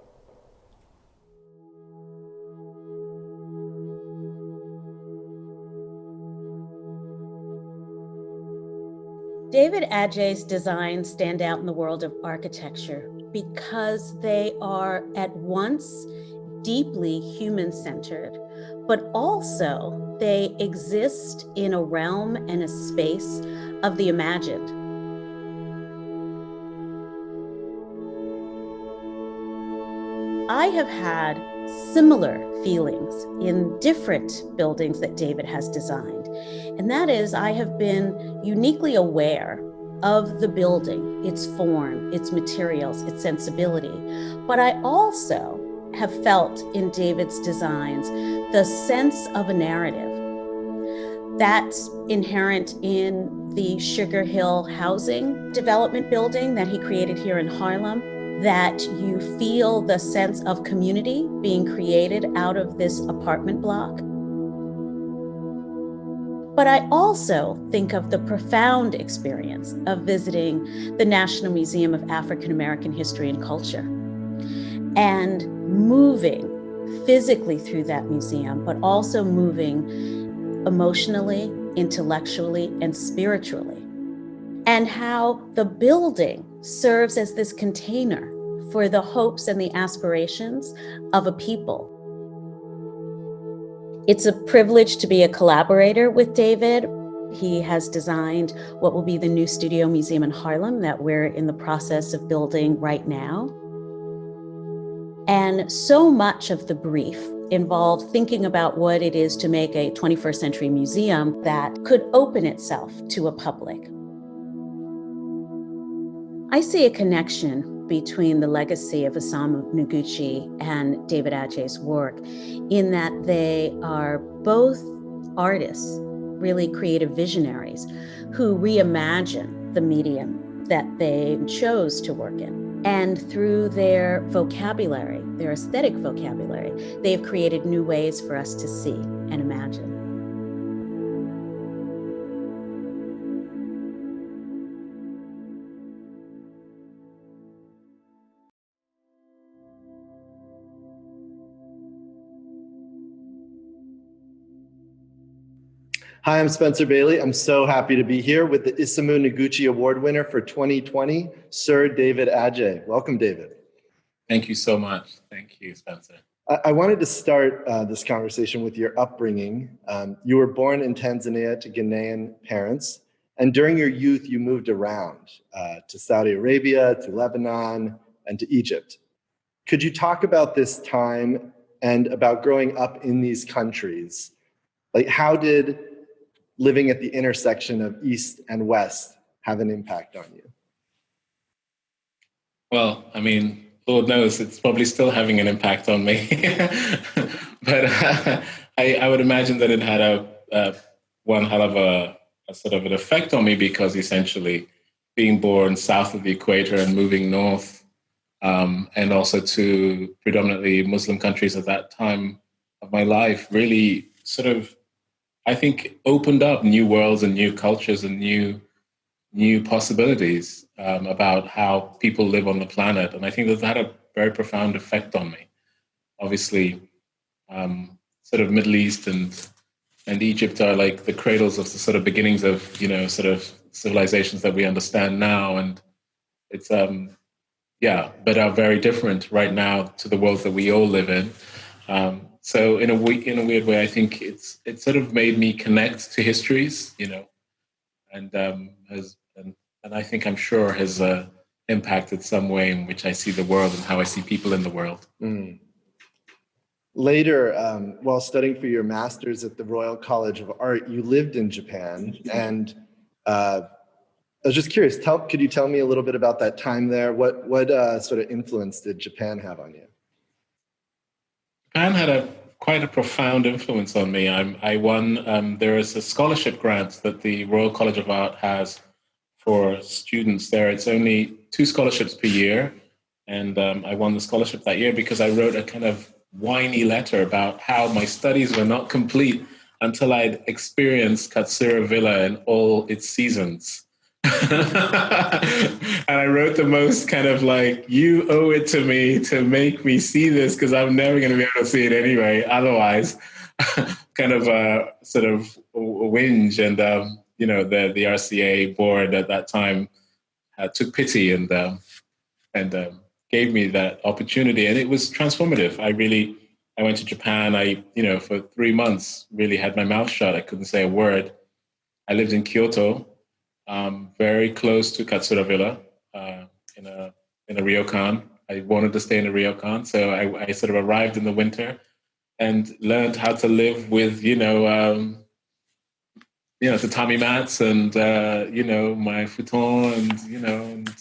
David Adjaye's designs stand out in the world of architecture because they are at once deeply human-centered, but also they exist in a realm and a space of the imagined. I have had similar feelings in different buildings that David has designed. And that is, I have been uniquely aware of the building, its form, its materials, its sensibility. But I also have felt in David's designs the sense of a narrative that's inherent in the Sugar Hill housing development building that he created here in Harlem, that you feel the sense of community being created out of this apartment block. But I also think of the profound experience of visiting the National Museum of African American History and Culture and moving physically through that museum, but also moving emotionally, intellectually, and spiritually. And how the building serves as this container for the hopes and the aspirations of a people. It's a privilege to be a collaborator with David. He has designed what will be the new studio museum in Harlem that we're in the process of building right now. And so much of the brief involved thinking about what it is to make a 21st century museum that could open itself to a public. I see a connection between the legacy of Isamu Noguchi and David Adjaye's work in that they are both artists, really creative visionaries, who reimagine the medium that they chose to work in. And through their vocabulary, their aesthetic vocabulary, they've created new ways for us to see and imagine. Hi, I'm Spencer Bailey. I'm so happy to be here with the Isamu Noguchi Award winner for 2020, Sir David Adjaye. Welcome, David. Thank you so much. Thank you, Spencer. I wanted to start this conversation with your upbringing. You were born in Tanzania to Ghanaian parents, and during your youth, you moved around to Saudi Arabia, to Lebanon, and to Egypt. Could you talk about this time and about growing up in these countries? Like, how did living at the intersection of East and West have an impact on you? Well, I mean, Lord knows it's probably still having an impact on me. But I would imagine that it had one hell of a sort of an effect on me, because essentially being born south of the equator and moving north, and also to predominantly Muslim countries at that time of my life, really sort of, I think, opened up new worlds and new cultures and new possibilities about how people live on the planet. And I think that had a very profound effect on me. Obviously, sort of Middle East and Egypt are like the cradles of the sort of beginnings of, sort of civilizations that we understand now. And it's, but are very different right now to the world that we all live in. So in a weird way, I think it sort of made me connect to histories, and I think, I'm sure, has impacted some way in which I see the world and how I see people in the world. Mm. Later, while studying for your master's at the Royal College of Art, you lived in Japan, and I was just curious. Could you tell me a little bit about that time there? What sort of influence did Japan have on you? Japan had quite a profound influence on me. I won, there is a scholarship grant that the Royal College of Art has for students there. It's only 2 scholarships per year. And I won the scholarship that year because I wrote a kind of whiny letter about how my studies were not complete until I'd experienced Katsura Villa in all its seasons. And I wrote the most kind of like, you owe it to me to make me see this, because I'm never going to be able to see it anyway. Otherwise, kind of sort of whinge. And, the RCA board at that time took pity and gave me that opportunity. And it was transformative. I went to Japan. For 3 months, really had my mouth shut. I couldn't say a word. I lived in Kyoto. Very close to Katsura Villa, in a ryokan. I wanted to stay in a ryokan, so I sort of arrived in the winter and learned how to live with tatami mats and my futon and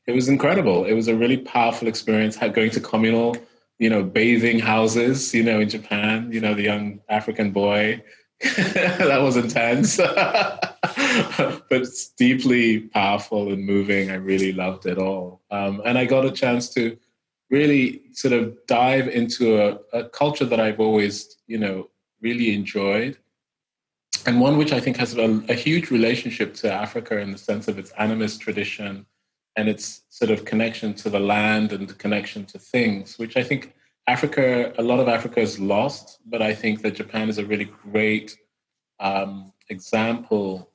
it was incredible. It was a really powerful experience. Going to communal bathing houses in Japan. The young African boy. That was intense. But it's deeply powerful and moving. I really loved it all. And I got a chance to really sort of dive into a culture that I've always, really enjoyed. and one which I think has a huge relationship to Africa in the sense of its animist tradition and its sort of connection to the land and the connection to things, which I think a lot of Africa is lost, but I think that Japan is a really great example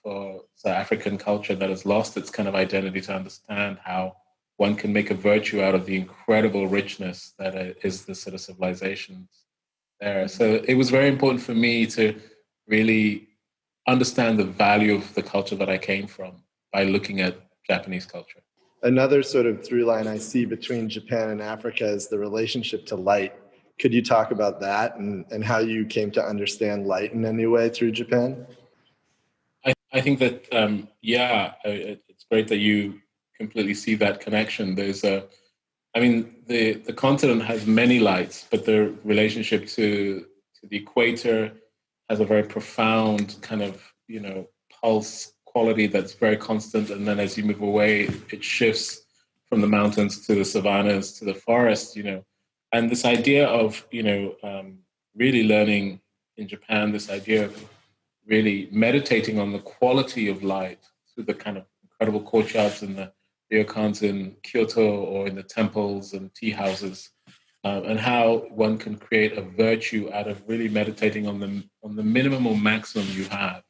for the African culture that has lost its kind of identity, to understand how one can make a virtue out of the incredible richness that is the sort of civilizations there. So it was very important for me to really understand the value of the culture that I came from by looking at Japanese culture. Another sort of through line I see between Japan and Africa is the relationship to light. Could you talk about that and how you came to understand light in any way through Japan? I think that, it's great that you completely see that connection. The continent has many lights, but the relationship to the equator has a very profound kind of, pulse quality that's very constant. And then as you move away, it shifts from the mountains to the savannas to the forest, And this idea of, really learning in Japan, this idea of really meditating on the quality of light through the kind of incredible courtyards in the ryokans in Kyoto or in the temples and tea houses, and how one can create a virtue out of really meditating on the minimum or maximum you have.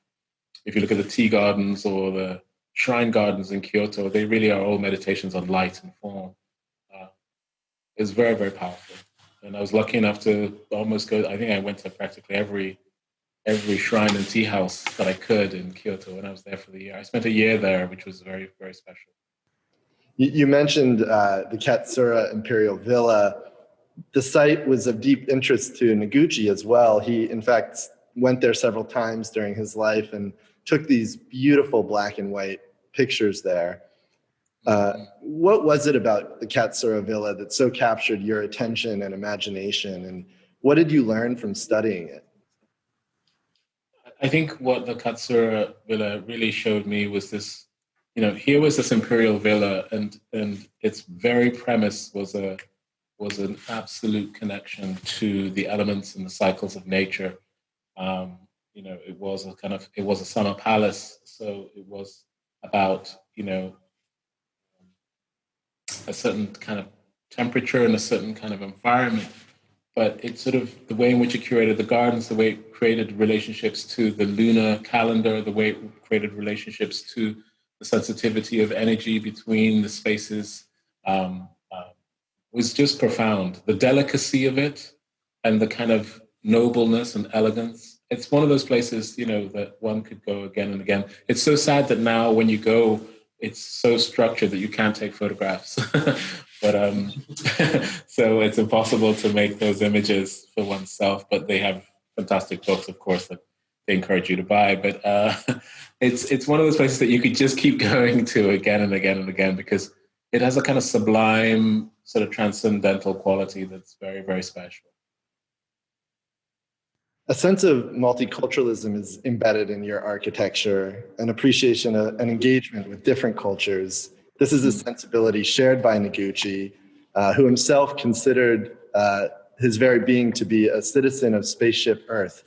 If you look at the tea gardens or the shrine gardens in Kyoto, they really are all meditations on light and form. It's very, very powerful. And I was lucky enough to almost go, I think I went to practically every shrine and tea house that I could in Kyoto when I was there for the year. I spent a year there, which was very, very special. You mentioned the Katsura Imperial Villa. The site was of deep interest to Noguchi as well. He, in fact, went there several times during his life and took these beautiful black and white pictures there. What was it about the Katsura Villa that so captured your attention and imagination? And what did you learn from studying it? I think what the Katsura Villa really showed me was this, here was this imperial villa, and its very premise was an absolute connection to the elements and the cycles of nature. It was a summer palace, so it was about, a certain kind of temperature and a certain kind of environment. But it's sort of the way in which it curated the gardens, the way it created relationships to the lunar calendar, the way it created relationships to the sensitivity of energy between the spaces, was just profound. The delicacy of it and the kind of nobleness and elegance. It's one of those places, that one could go again and again. It's so sad that now when you go, it's so structured that you can't take photographs. But so it's impossible to make those images for oneself, but they have fantastic books, of course, that they encourage you to buy. But it's one of those places that you could just keep going to again and again and again, because it has a kind of sublime, sort of transcendental quality that's very, very special. A sense of multiculturalism is embedded in your architecture, an appreciation and engagement with different cultures. This is a sensibility shared by Noguchi, who himself considered his very being to be a citizen of spaceship Earth.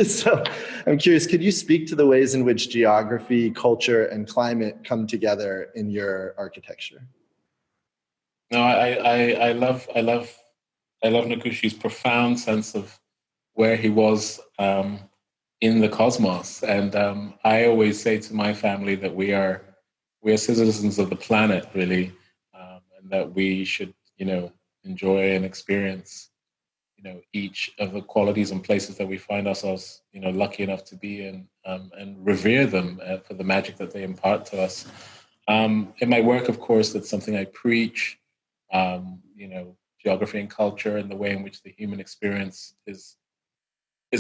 So I'm curious, could you speak to the ways in which geography, culture, and climate come together in your architecture? No, I love Noguchi's profound sense of where he was in the cosmos. And I always say to my family that we are citizens of the planet, really, and that we should, enjoy and experience, each of the qualities and places that we find ourselves, lucky enough to be in, and revere them for the magic that they impart to us. In my work, of course, that's something I preach, geography and culture and the way in which the human experience is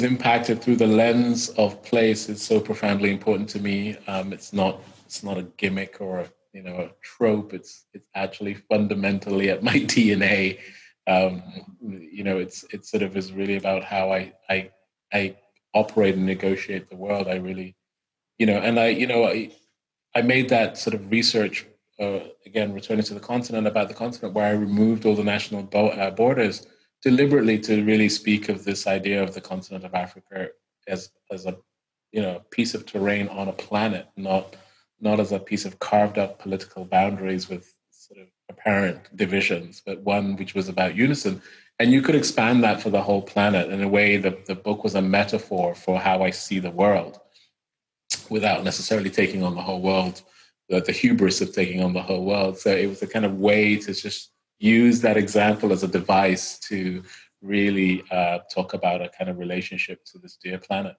impacted through the lens of place is so profoundly important to me. It's not a gimmick or a trope. It's actually fundamentally at my DNA. It sort of is really about how I operate and negotiate the world. I really, I made that sort of research again, returning to the continent, about the continent, where I removed all the national borders deliberately to really speak of this idea of the continent of Africa as a piece of terrain on a planet, not as a piece of carved up political boundaries with sort of apparent divisions, but one which was about unison. And you could expand that for the whole planet. In a way, the book was a metaphor for how I see the world, without necessarily taking on the whole world, the hubris of taking on the whole world. So it was a kind of way to just use that example as a device to really talk about a kind of relationship to this dear planet.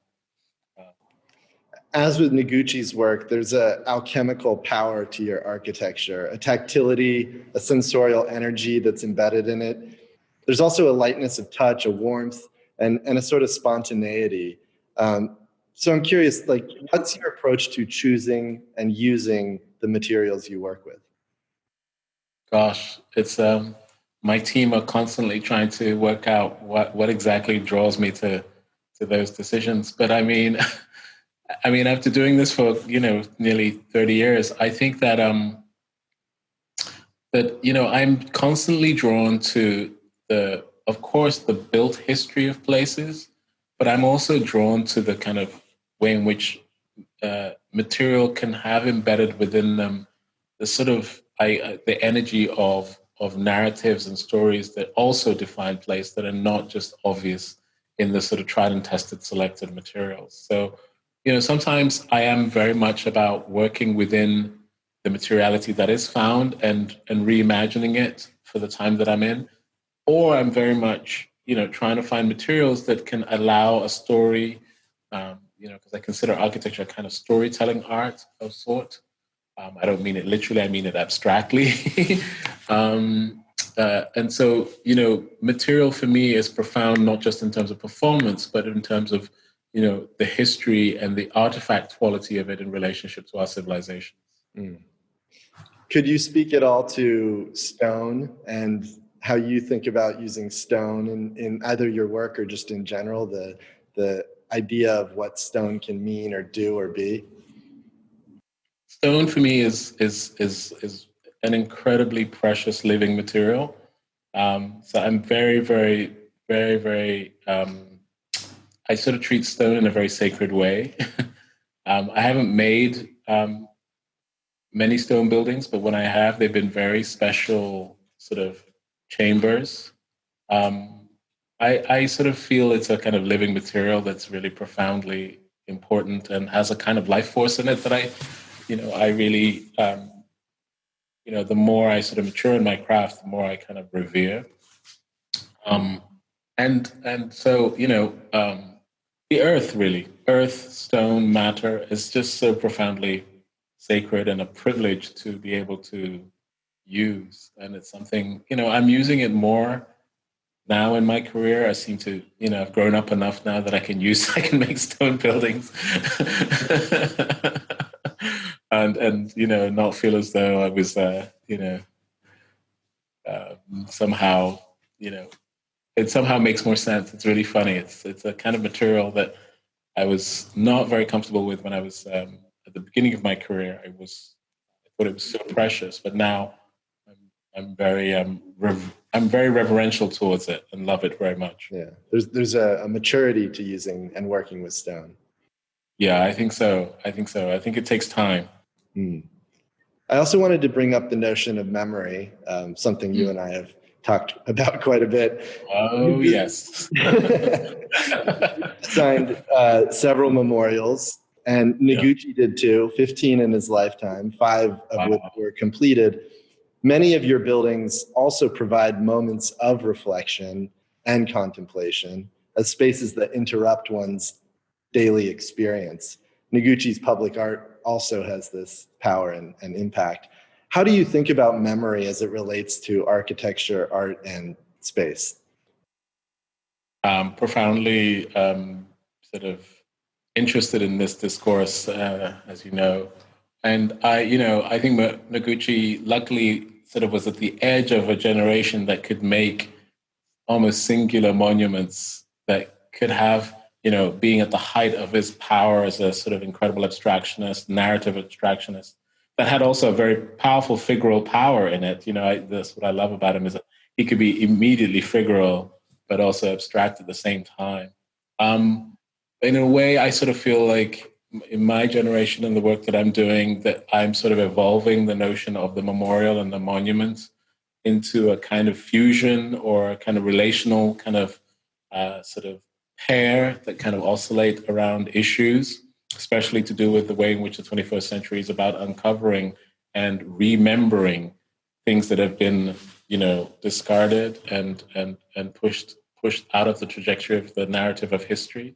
As with Noguchi's work, there's an alchemical power to your architecture, a tactility, a sensorial energy that's embedded in it. There's also a lightness of touch, a warmth, and a sort of spontaneity. So I'm curious, like, what's your approach to choosing and using the materials you work with? Gosh, it's my team are constantly trying to work out what exactly draws me to those decisions. But I mean, after doing this for nearly 30 years, I think that I'm constantly drawn to of course, the built history of places, but I'm also drawn to the kind of way in which material can have embedded within them the sort of the energy of narratives and stories that also define place, that are not just obvious in the sort of tried and tested selected materials. So, sometimes I am very much about working within the materiality that is found and reimagining it for the time that I'm in. Or I'm very much, trying to find materials that can allow a story, because I consider architecture a kind of storytelling art of sort. I don't mean it literally, I mean it abstractly. And so, material for me is profound, not just in terms of performance, but in terms of, the history and the artifact quality of it in relationship to our civilizations. Mm. Could you speak at all to stone and how you think about using stone in either your work or just in general, the idea of what stone can mean or do or be? Stone for me is an incredibly precious living material. So I'm very, very, very, very, I sort of treat stone in a very sacred way. I haven't made many stone buildings, but when I have, they've been very special sort of chambers. I sort of feel it's a kind of living material that's really profoundly important and has a kind of life force in it that I really, the more I sort of mature in my craft, the more I kind of revere. And so, the earth, stone, matter is just so profoundly sacred and a privilege to be able to use. And it's something, I'm using it more now in my career. I seem to, I've grown up enough now that I can make stone buildings and not feel as though I was, somehow, it somehow makes more sense. It's really funny. It's a kind of material that I was not very comfortable with when I was at the beginning of my career. I thought it was so precious, but now I'm very reverential towards it and love it very much. Yeah, there's a maturity to using and working with stone. Yeah, I think so. I think it takes time. Mm. I also wanted to bring up the notion of memory, something you and I have talked about quite a bit. Oh, yes. Signed several memorials, and Noguchi did too, 15 in his lifetime, 5 of which were completed. Many of your buildings also provide moments of reflection and contemplation as spaces that interrupt one's daily experience. Noguchi's public art also has this power and impact. How do you think about memory as it relates to architecture, art, and space? Profoundly sort of interested in this discourse, as you know. And I think Noguchi luckily sort of was at the edge of a generation that could make almost singular monuments that could have, being at the height of his power as a sort of incredible abstractionist, narrative abstractionist, that had also a very powerful figural power in it. That's what I love about him, is that he could be immediately figural, but also abstract at the same time. in a way, I sort of feel like in my generation and the work that I'm doing, that I'm sort of evolving the notion of the memorial and the monument into a kind of fusion or a kind of relational kind of sort of pair that kind of oscillate around issues, especially to do with the way in which the 21st century is about uncovering and remembering things that have been, discarded and pushed out of the trajectory of the narrative of history.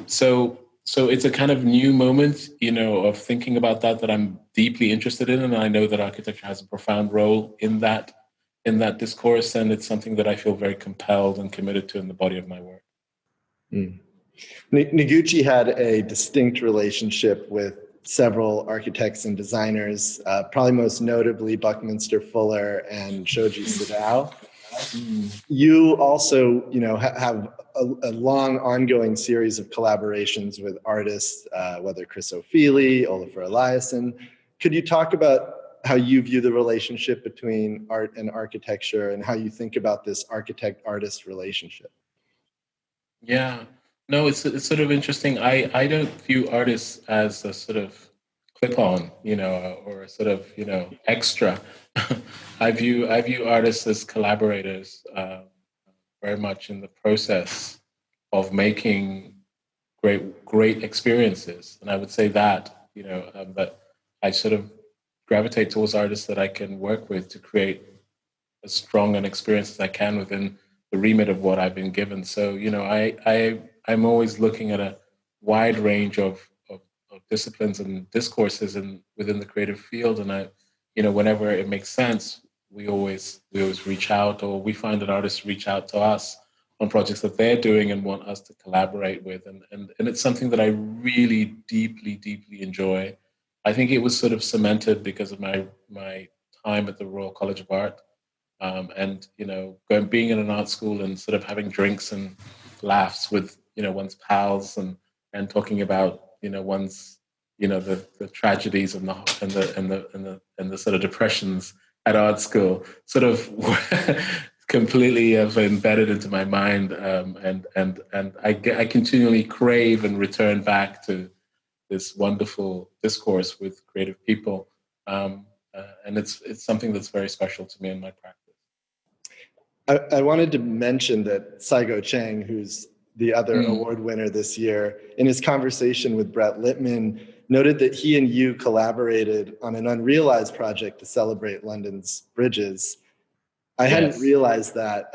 So it's a kind of new moment, of thinking about that I'm deeply interested in, and I know that architecture has a profound role in that discourse, and it's something that I feel very compelled and committed to in the body of my work. Noguchi had a distinct relationship with several architects and designers, probably most notably Buckminster Fuller and Shoji Sadao. You also, have a long ongoing series of collaborations with artists, whether Chris O'Feely, Olafur Eliasson. Could you talk about how you view the relationship between art and architecture and how you think about this architect-artist relationship? Yeah, no, it's sort of interesting. I don't view artists as a sort of clip-on, or a sort of, extra. I view artists as collaborators, very much in the process of making great experiences. And I would say that, that I sort of gravitate towards artists that I can work with to create as strong an experience as I can within the remit of what I've been given. So, I'm always looking at a wide range of disciplines and discourses within the creative field. And whenever it makes sense, we always reach out, or we find that artists reach out to us on projects that they're doing and want us to collaborate with. And it's something that I really deeply enjoy. I think it was sort of cemented because of my time at the Royal College of Art. And being in an art school and sort of having drinks and laughs with one's pals and talking about one's the tragedies and the sort of depressions at art school sort of completely have embedded into my mind, and I continually crave and return back to this wonderful discourse with creative people, and it's something that's very special to me in my practice. I wanted to mention that Cai Guo-Qiang, who's the other award winner this year, in his conversation with Brett Littman, noted that he and you collaborated on an unrealized project to celebrate London's bridges. I hadn't realized that,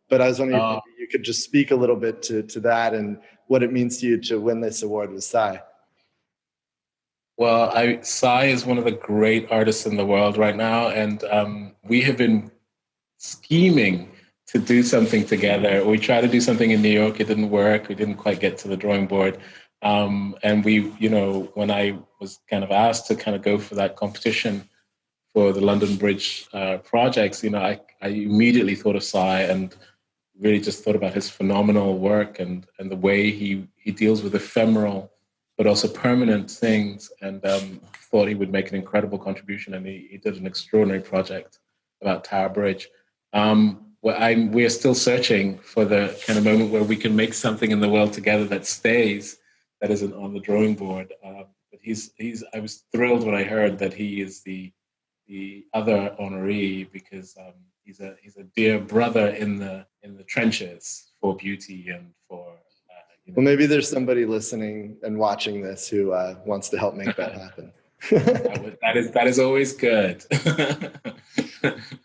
but I was wondering if maybe you could just speak a little bit to that and what it means to you to win this award with Cai. Well, Cai is one of the great artists in the world right now, and we have been scheming to do something together. We tried to do something in New York. It didn't work. We didn't quite get to the drawing board. And we, when I was kind of asked to kind of go for that competition for the London Bridge projects, I immediately thought of Cai and really just thought about his phenomenal work and the way he deals with ephemeral but also permanent things, and thought he would make an incredible contribution. And he did an extraordinary project about Tower Bridge. We are still searching for the kind of moment where we can make something in the world together that stays, that isn't on the drawing board. But I was thrilled when I heard that he is the other honoree, because he's a dear brother in the trenches for beauty and for. Well, maybe there's somebody listening and watching this who wants to help make that happen. That is always good.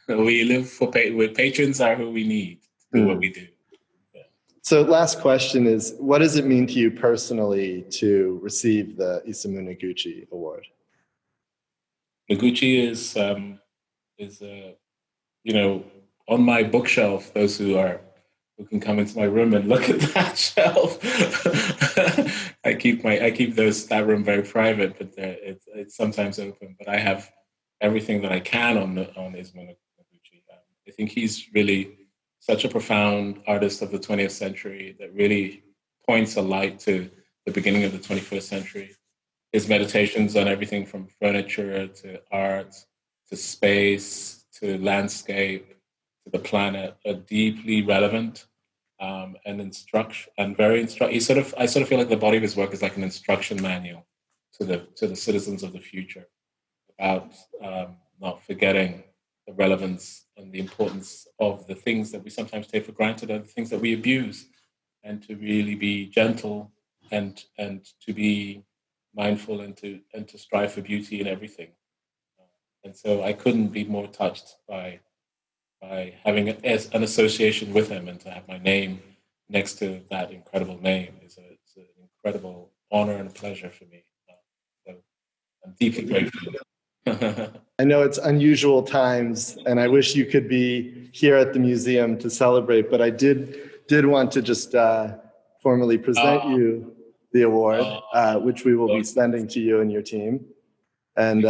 We live for patrons are who we need to do what we do. Yeah. So last question is, what does it mean to you personally to receive the Isamu Noguchi Award? Noguchi is on my bookshelf. Those who can come into my room and look at that shelf. I keep that room very private, but it's sometimes open. But I have everything that I can on Isamu Noguchi. I think he's really such a profound artist of the 20th century that really points a light to the beginning of the 21st century. His meditations on everything from furniture to art to space to landscape to the planet are deeply relevant. and instruction, and I sort of feel like the body of his work is like an instruction manual to the citizens of the future about not forgetting the relevance and the importance of the things that we sometimes take for granted and the things that we abuse, and to really be gentle and to be mindful and to strive for beauty in everything. And so I couldn't be more touched by having an association with him, and to have my name next to that incredible name is an incredible honor and pleasure for me. So I'm deeply grateful. I know it's unusual times, and I wish you could be here at the museum to celebrate, but I did want to just formally present you the award, which we will be sending to you and your team. And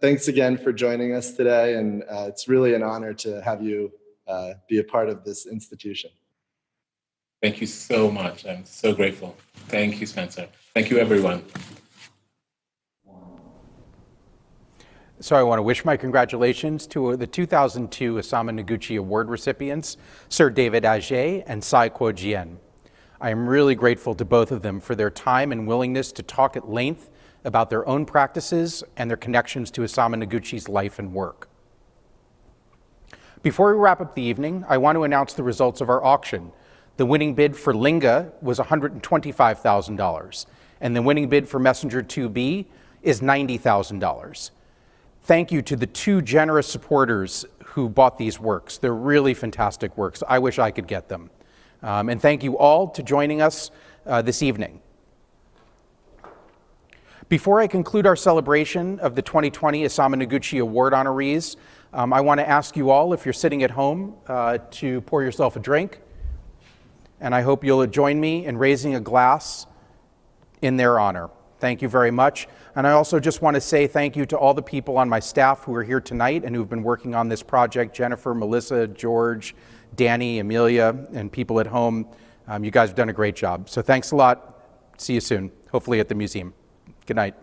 thanks again for joining us today, and it's really an honor to have you be a part of this institution. Thank you so much. I'm so grateful. Thank you, Spencer. Thank you, everyone. So I want to wish my congratulations to the 2002 Isamu Noguchi Award recipients, Sir David Adjaye and Cai Guo-Qiang. I am really grateful to both of them for their time and willingness to talk at length about their own practices and their connections to Isamu Noguchi's life and work. Before we wrap up the evening, I want to announce the results of our auction. The winning bid for Linga was $125,000, and the winning bid for Messenger 2B is $90,000. Thank you to the two generous supporters who bought these works. They're really fantastic works. I wish I could get them. And thank you all to joining us this evening. Before I conclude our celebration of the 2020 Isamu Noguchi Award honorees, I want to ask you all, if you're sitting at home, to pour yourself a drink. And I hope you'll join me in raising a glass in their honor. Thank you very much. And I also just want to say thank you to all the people on my staff who are here tonight and who've been working on this project: Jennifer, Melissa, George, Danny, Amelia, and people at home. You guys have done a great job. So thanks a lot. See you soon, hopefully at the museum. Good night.